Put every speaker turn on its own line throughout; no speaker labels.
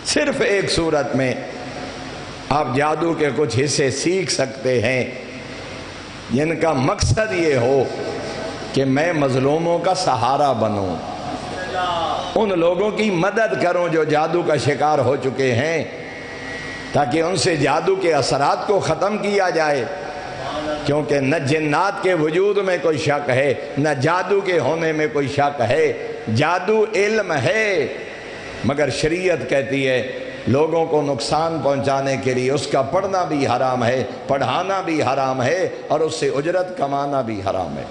صرف ایک صورت میں آپ جادو کے کچھ حصے سیکھ سکتے ہیں جن کا مقصد یہ ہو کہ میں مظلوموں کا سہارا بنوں، ان لوگوں کی مدد کروں جو جادو کا شکار ہو چکے ہیں، تاکہ ان سے جادو کے اثرات کو ختم کیا جائے۔ کیونکہ نہ جنات کے وجود میں کوئی شک ہے، نہ جادو کے ہونے میں کوئی شک ہے۔ جادو علم ہے، مگر شریعت کہتی ہے لوگوں کو نقصان پہنچانے کے لیے اس کا پڑھنا بھی حرام ہے، پڑھانا بھی حرام ہے، اور اس سے اجرت کمانا بھی حرام ہے۔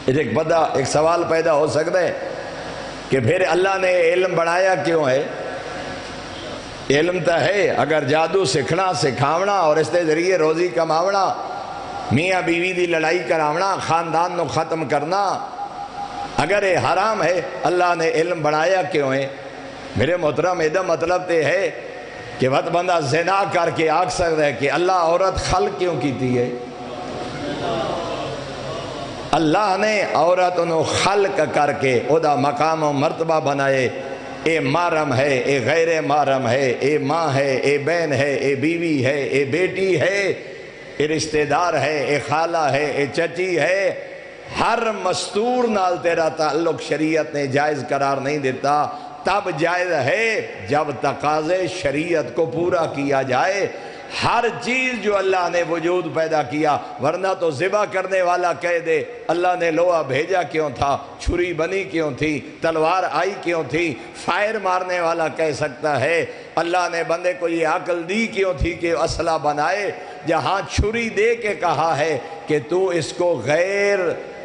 ایک سوال پیدا ہو سکتا ہے کہ پھر اللہ نے علم بڑھایا کیوں ہے؟ علم تو ہے، اگر جادو سکھنا سکھاونا اور اس کے ذریعے روزی کماونا، میاں بیوی دی لڑائی کراونا، خاندان نو ختم کرنا، اگر یہ حرام ہے اللہ نے علم بڑھایا کیوں ہے؟ میرے محترم یہ مطلب تے ہے کہ وقت بندہ زنا کر کے آکھ سکتا ہے کہ اللہ عورت خلق کیوں کیتی ہے؟ اللہ نے عورت انہوں خلق کر کے او دا مقام و مرتبہ بنائے، اے محرم ہے، اے غیر محرم ہے، اے ماں ہے، اے بہن ہے، اے بیوی ہے، اے بیٹی ہے، اے رشتہ دار ہے، اے خالہ ہے، اے چچی ہے۔ ہر مستور نال تیرا تعلق شریعت نے جائز قرار نہیں دیتا، تب جائز ہے جب تقاضے شریعت کو پورا کیا جائے۔ ہر چیز جو اللہ نے وجود پیدا کیا، ورنہ تو ذبح کرنے والا کہہ دے اللہ نے لوہا بھیجا کیوں تھا، چھری بنی کیوں تھی، تلوار آئی کیوں تھی، فائر مارنے والا کہہ سکتا ہے اللہ نے بندے کو یہ عقل دی کیوں تھی کہ اسلحہ بنائے، جہاں چھری دے کے کہا ہے کہ تو اس کو غیر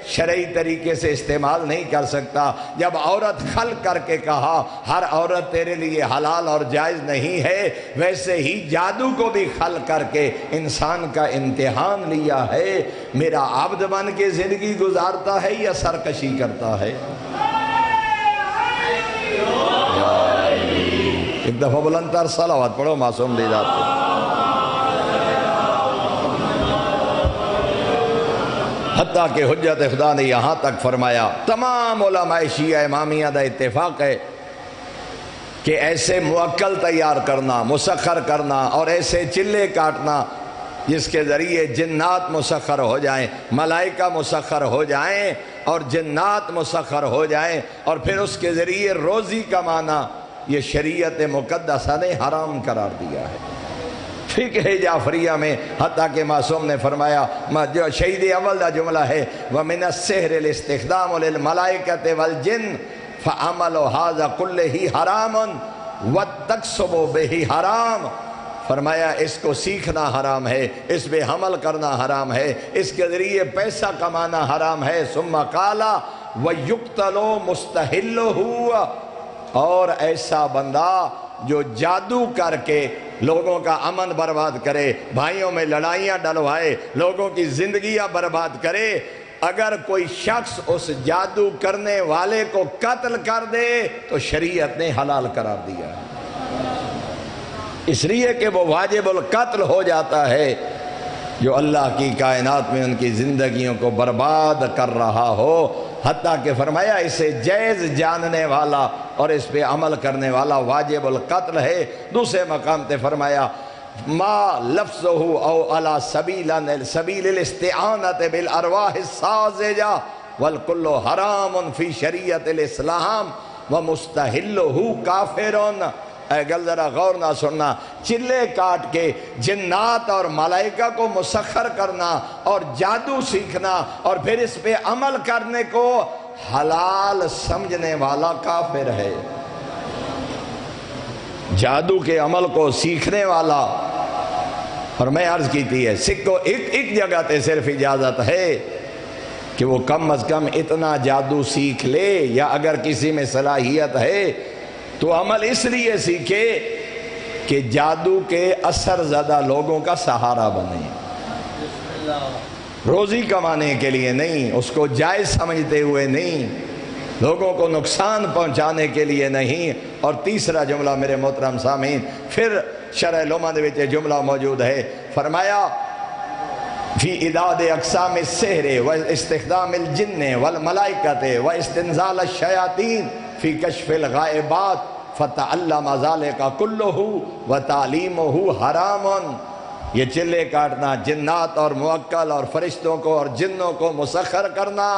شرعی طریقے سے استعمال نہیں کر سکتا، جب عورت خلق کر کے کہا ہر عورت تیرے لیے حلال اور جائز نہیں ہے، ویسے ہی جادو کو بھی خلق کر کے انسان کا امتحان لیا ہے۔ میرا عبد بن کے زندگی گزارتا ہے یا سرکشی کرتا ہے؟ ایک دفعہ بلند تر صلوات پڑھو معصوم دی ذات پہ۔ حتیٰ کہ حجت خدا نے یہاں تک فرمایا، تمام علماء شیعہ امامیہ دا اتفاق ہے کہ ایسے موکل تیار کرنا، مسخر کرنا اور ایسے چلے کاٹنا جس کے ذریعے جنات مسخر ہو جائیں، ملائکہ مسخر ہو جائیں اور جنات مسخر ہو جائیں، اور پھر اس کے ذریعے روزی کمانا، یہ شریعت مقدسہ نے حرام قرار دیا ہے۔ فقہ جعفریہ میں حتیٰ کہ معصوم نے فرمایا، جو شہید اول دا جملہ ہے وَمِنَ السِّحْرِ الْاِسْتِخْدَامُ لِلْمَلَائِكَةِ وَالْجِنِّ فَعَمَلُ هَذَا كُلِّهِ حَرَامٌ وَالتَّقْسُبُ بِهِ حرام۔ فرمایا اس کو سیکھنا حرام ہے، اس پہ عمل کرنا حرام ہے، اس کے ذریعے پیسہ کمانا حرام ہے۔ ثم قال وَيُقْتَلُ مُسْتَحِلُّهُ، اور ایسا بندہ جو جادو کر کے لوگوں کا امن برباد کرے، بھائیوں میں لڑائیاں ڈلوائے، لوگوں کی زندگیاں برباد کرے، اگر کوئی شخص اس جادو کرنے والے کو قتل کر دے تو شریعت نے حلال قرار دیا ہے، اس لیے کہ وہ واجب القتل ہو جاتا ہے جو اللہ کی کائنات میں ان کی زندگیوں کو برباد کر رہا ہو۔ حتیٰ کہ فرمایا اسے جائز جاننے والا اور اس پہ عمل کرنے والا واجب القتل ہے۔ دوسرے مقام تے فرمایا ما لفظه او علی سبیل الاستعانت بالارواح الساذجہ والکل حرام فی شریعت الاسلام ومستحلہ کافرون۔ اے گل ذرا غور نہ سننا، چلے کاٹ کے جنات اور ملائکہ کو مسخر کرنا اور جادو سیکھنا اور پھر اس پہ عمل کرنے کو حلال سمجھنے والا کافر ہے۔ جادو کے عمل کو سیکھنے والا، اور میں عرض کیتی ہے سکھ کو ایک جگہ تے صرف اجازت ہے کہ وہ کم از کم اتنا جادو سیکھ لے، یا اگر کسی میں صلاحیت ہے تو عمل اس لیے سیکھے کہ جادو کے اثر زدہ لوگوں کا سہارا بنے، روزی کمانے کے لیے نہیں، اس کو جائز سمجھتے ہوئے نہیں، لوگوں کو نقصان پہنچانے کے لیے نہیں۔ اور تیسرا جملہ میرے محترم سامعین، پھر شرح لوما دے وچ جملہ موجود ہے، فرمایا فی اعداد اقسام السحر و استخدام الجن والملائکۃ و استنزال الشیاطین فی کشف الغائبات فتعلم ذالک کلہ وتعلیمہ حرام۔ یہ چلے کاٹنا، جنات اور موکل اور فرشتوں کو اور جنوں کو مسخر کرنا،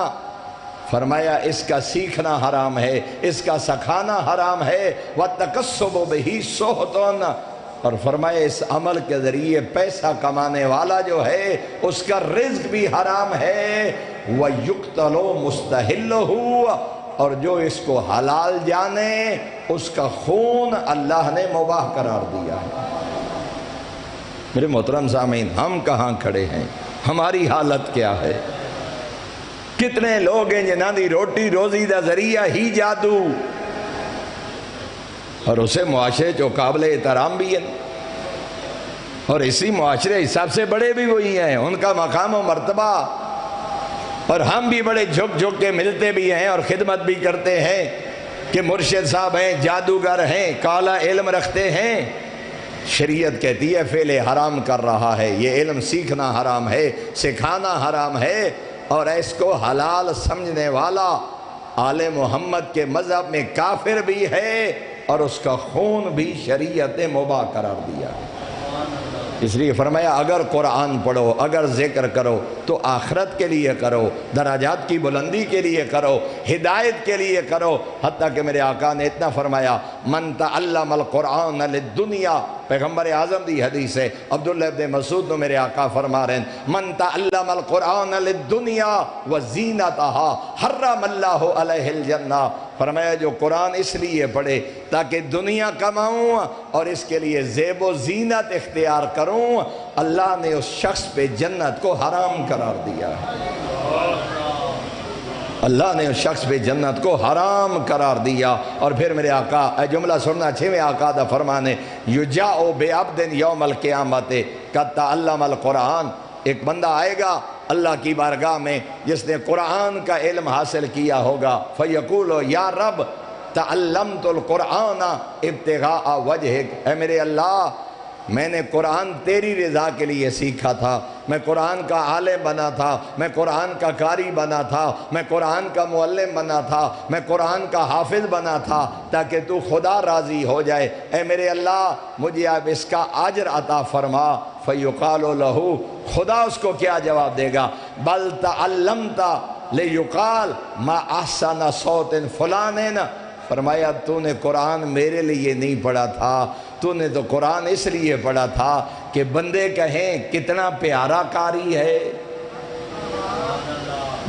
فرمایا اس کا سیکھنا حرام ہے، اس کا سکھانا حرام ہے۔ وَالتَّكَسُّبُ بِهِ سُحْتٌ، اور فرمایا اس عمل کے ذریعے پیسہ کمانے والا جو ہے اس کا رزق بھی حرام ہے۔ وَيُقْتَلُ مُسْتَحِلُّهُ، اور جو اس کو حلال جانے اس کا خون اللہ نے مباح قرار دیا ہے۔ میرے محترم سامعین، ہم کہاں کھڑے ہیں؟ ہماری حالت کیا ہے؟ کتنے لوگ ہیں جنہاں دی روٹی روزی دا ذریعہ ہی جادو، اور اسے معاشرے جو قابل احترام بھی ہے، اور اسی معاشرے سب سے بڑے بھی وہی ہیں، ان کا مقام و مرتبہ، اور ہم بھی بڑے جھک جھک کے ملتے بھی ہیں اور خدمت بھی کرتے ہیں کہ مرشد صاحب ہیں، جادوگر ہیں، کالا علم رکھتے ہیں۔ شریعت کہتی ہے فعل حرام کر رہا ہے، یہ علم سیکھنا حرام ہے، سکھانا حرام ہے، اور اس کو حلال سمجھنے والا آل محمد کے مذہب میں کافر بھی ہے، اور اس کا خون بھی شریعت نے مباح قرار دیا ہے۔ اس لیے فرمایا اگر قرآن پڑھو، اگر ذکر کرو تو آخرت کے لیے کرو، درجات کی بلندی کے لیے کرو، ہدایت کے لیے کرو۔ حتیٰ کہ میرے آقا نے اتنا فرمایا من تعلم القرآن للدنیا، پیغمبر اعظم دی حدیث ہے، عبداللہ ابن مسعود نے میرے آقا فرما رہے ہیں من تعلم القرآن للدنیا وزینتہا حرم اللہ علیہ الجنہ، فرمایا جو قرآن اس لیے پڑھے تاکہ دنیا کماؤں اور اس کے لیے زیب و زینت اختیار کروں، اللہ نے اس شخص پہ جنت کو حرام قرار دیا ہے۔ اللہ نے اس شخص پہ جنت کو حرام قرار دیا۔ اور پھر میرے آقا اے جملہ سننا، چھویں آقا دا فرمانے یجاؤ بعبد یوم القیامت قد تعلم القرآن، ایک بندہ آئے گا اللہ کی بارگاہ میں جس نے قرآن کا علم حاصل کیا ہوگا، فیقول یا رب تعلمت القرآن ابتغاء وجہک، اے میرے اللہ میں نے قرآن تیری رضا کے لیے سیکھا تھا، میں قرآن کا عالم بنا تھا، میں قرآن کا قاری بنا تھا، میں قرآن کا معلم بنا تھا، میں قرآن کا حافظ بنا تھا تاکہ تو خدا راضی ہو جائے، اے میرے اللہ مجھے اب اس کا اجر عطا فرما۔ فیقال لہو، خدا اس کو کیا جواب دے گا؟ بل تعلمت لیقال ما احسن صوت فلان، فرمایا تو نے قرآن میرے لیے نہیں پڑھا تھا، تو نے تو قرآن اس لیے پڑھا تھا کہ بندے کہیں کتنا پیارا قاری ہے،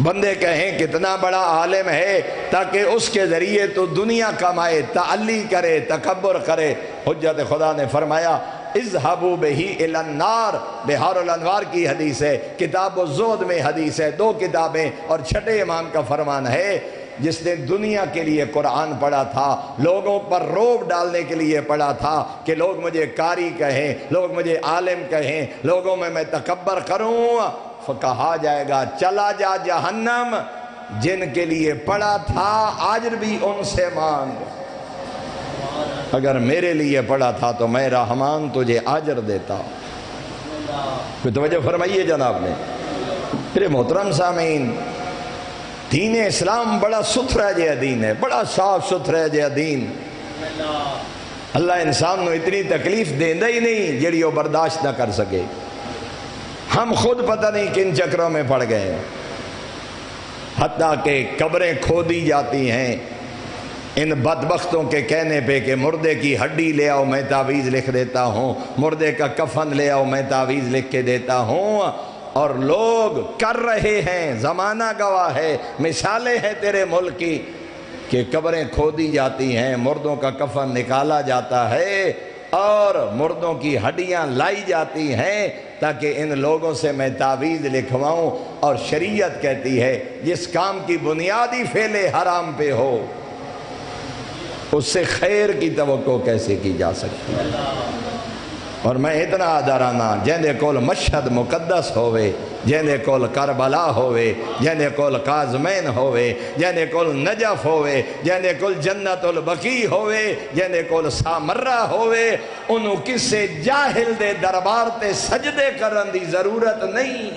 بندے کہیں کتنا بڑا عالم ہے، تاکہ اس کے ذریعے تو دنیا کمائے، تعلی کرے، تکبر کرے۔ حجت خدا نے فرمایا اذهبوا به الى النار، بحار الانوار کی حدیث ہے، کتاب الزہد میں حدیث ہے، 2 کتابیں، اور چھٹے امام کا فرمان ہے جس نے دنیا کے لیے قرآن پڑھا تھا، لوگوں پر روب ڈالنے کے لیے پڑھا تھا کہ لوگ مجھے قاری کہیں، لوگ مجھے عالم کہیں، لوگوں میں تکبر کروں، کہا جائے گا چلا جا جہنم، جن کے لیے پڑھا تھا آجر بھی ان سے مانگ، اگر میرے لیے پڑھا تھا تو میں رحمان تجھے آجر دیتا۔ کوئی توجہ فرمائیے جناب نے۔ پھر محترم سامعین، دین اسلام بڑا ستھرا جہا دین ہے، بڑا صاف ستھرا جہا دین۔ اللہ انسان نو اتنی تکلیف دیندہ ہی نہیں جڑی وہ برداشت نہ کر سکے۔ ہم خود پتہ نہیں کن چکروں میں پڑ گئے ہیں، حتیٰ کہ قبریں کھودی جاتی ہیں ان بدبختوں کے کہنے پہ کہ مردے کی ہڈی لے آؤ میں تعویذ لکھ دیتا ہوں، مردے کا کفن لے آؤ میں تعویذ لکھ کے دیتا ہوں، اور لوگ کر رہے ہیں، زمانہ گواہ ہے، مثالیں ہیں تیرے ملک کی کہ قبریں کھودی جاتی ہیں، مردوں کا کفن نکالا جاتا ہے اور مردوں کی ہڈیاں لائی جاتی ہیں تاکہ ان لوگوں سے میں تعویذ لکھواؤں۔ اور شریعت کہتی ہے جس کام کی بنیادی فعل حرام پہ ہو اس سے خیر کی توقع کیسے کی جا سکتی ہے؟ اور میں اتنا آدارانہ جہندے کول مشہد مقدس ہوئے، جہندے کول کربلا ہوئے، جہندے کول قازمین ہوئے، جہندے کول نجف ہوئے، جہندے کول جنت البقیع ہوئے، جہندے کول سامرہ ہوئے، انہوں کسے جاہل دے دربار تے سجدے کرن دی ضرورت نہیں۔